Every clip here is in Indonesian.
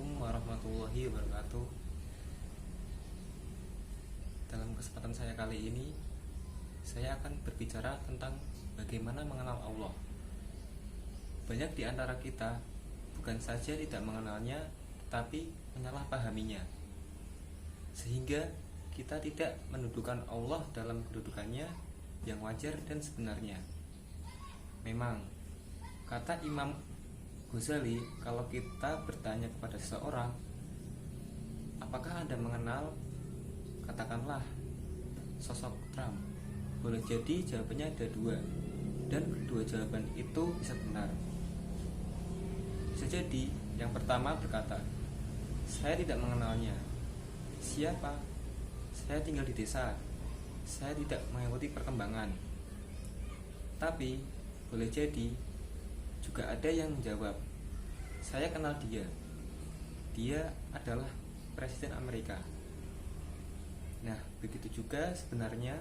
Assalamualaikum warahmatullahi wabarakatuh. Dalam kesempatan saya kali ini, saya akan berbicara tentang bagaimana mengenal Allah. Banyak di antara kita bukan saja tidak mengenalnya, tetapi menyalahpahaminya, sehingga kita tidak mendudukan Allah dalam kedudukannya yang wajar dan sebenarnya. Memang, kata Imam Ghazali, kalau kita bertanya kepada seseorang, apakah Anda mengenal, katakanlah, sosok Trump, boleh jadi jawabannya ada dua, dan kedua jawaban itu bisa benar. Bisa jadi yang pertama berkata, saya tidak mengenalnya. Siapa? Saya tinggal di desa, saya tidak mengikuti perkembangan. Tapi boleh jadi juga ada yang menjawab, saya kenal dia. Dia adalah Presiden Amerika. Nah, begitu juga sebenarnya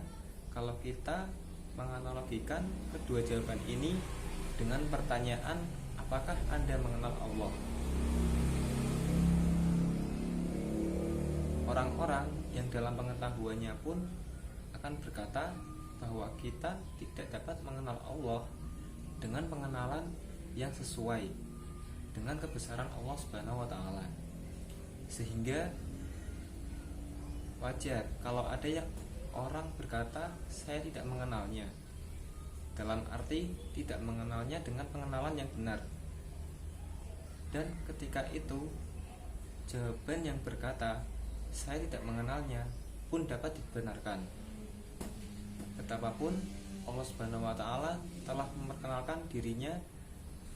kalau kita menganalogikan kedua jawaban ini dengan pertanyaan, apakah Anda mengenal Allah? Orang-orang yang dalam pengetahuannya pun akan berkata bahwa kita tidak dapat mengenal Allah dengan pengenalan yang sesuai dengan kebesaran Allah Subhanahu wa taala. Sehingga wajar kalau ada yang orang berkata saya tidak mengenalnya, dalam arti tidak mengenalnya dengan pengenalan yang benar. Dan ketika itu jawaban yang berkata saya tidak mengenalnya pun dapat dibenarkan. Betapapun Allah Subhanahu wa taala telah memperkenalkan dirinya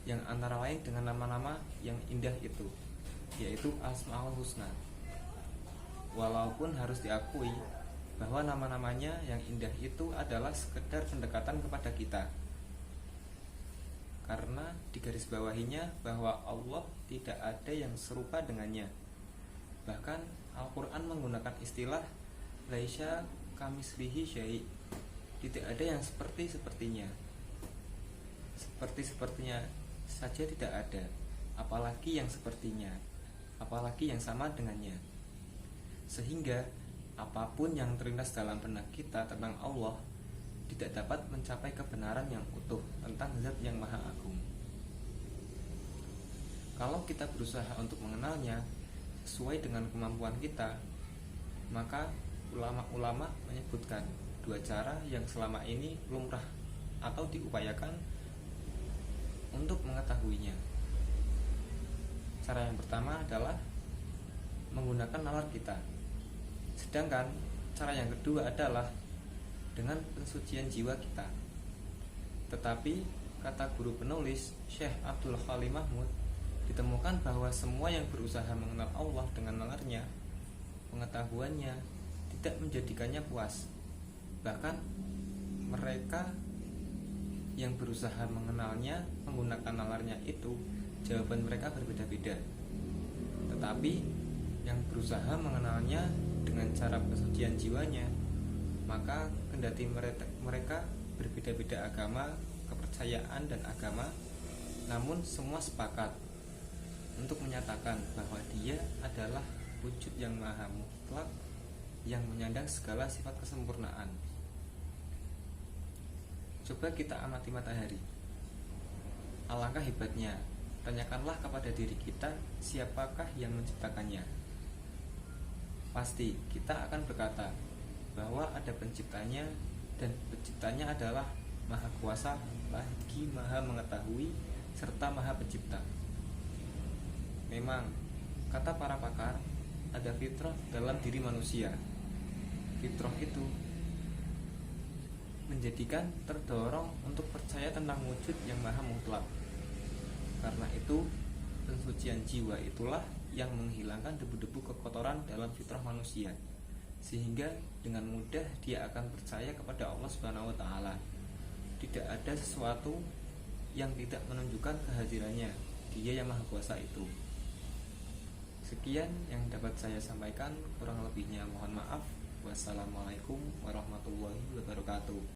yang antara lain dengan nama-nama yang indah itu, yaitu Asmaul Husna. Walaupun harus diakui bahwa nama-namanya yang indah itu adalah sekedar pendekatan kepada kita, karena digarisbawahinya bahwa Allah tidak ada yang serupa dengannya. Bahkan Al-Quran menggunakan istilah laisa kamitslihi syai', tidak ada yang sepertinya. Sepertinya saja tidak ada, apalagi yang sepertinya, apalagi yang sama dengannya. Sehingga apapun yang terlintas dalam benak kita tentang Allah tidak dapat mencapai kebenaran yang utuh tentang zat yang maha agung. Kalau kita berusaha untuk mengenalnya sesuai dengan kemampuan kita, maka ulama-ulama menyebutkan dua cara yang selama ini lumrah atau diupayakan untuk mengetahuinya. Cara yang pertama adalah menggunakan nalar kita. Sedangkan cara yang kedua adalah dengan pensucian jiwa kita. Tetapi kata guru penulis Syekh Abdul Khalim Mahmud, ditemukan bahwa semua yang berusaha mengenal Allah dengan nalarnya, pengetahuannya tidak menjadikannya puas. Bahkan mereka yang berusaha mengenalnya menggunakan nalarnya itu, jawaban mereka berbeda-beda. Tetapi yang berusaha mengenalnya dengan cara pensucian jiwanya, maka kendati mereka berbeda-beda agama, kepercayaan dan agama, namun semua sepakat untuk menyatakan bahwa dia adalah wujud yang maha mutlak yang menyandang segala sifat kesempurnaan. Coba kita amati matahari. Alangkah hebatnya. Tanyakanlah kepada diri kita, siapakah yang menciptakannya? Pasti kita akan berkata bahwa ada penciptanya, dan penciptanya adalah maha kuasa, lagi maha mengetahui, serta maha pencipta. Memang, kata para pakar, ada fitrah dalam diri manusia. Fitrah itu menjadikan terdorong untuk percaya tentang wujud yang maha mutlak. Karena itu, pensucian jiwa itulah yang menghilangkan debu-debu kekotoran dalam fitrah manusia, sehingga dengan mudah dia akan percaya kepada Allah Subhanahu wa taala. Tidak ada sesuatu yang tidak menunjukkan kehadirannya, Dia yang maha kuasa itu. Sekian yang dapat saya sampaikan, kurang lebihnya mohon maaf. Wassalamualaikum warahmatullahi wabarakatuh.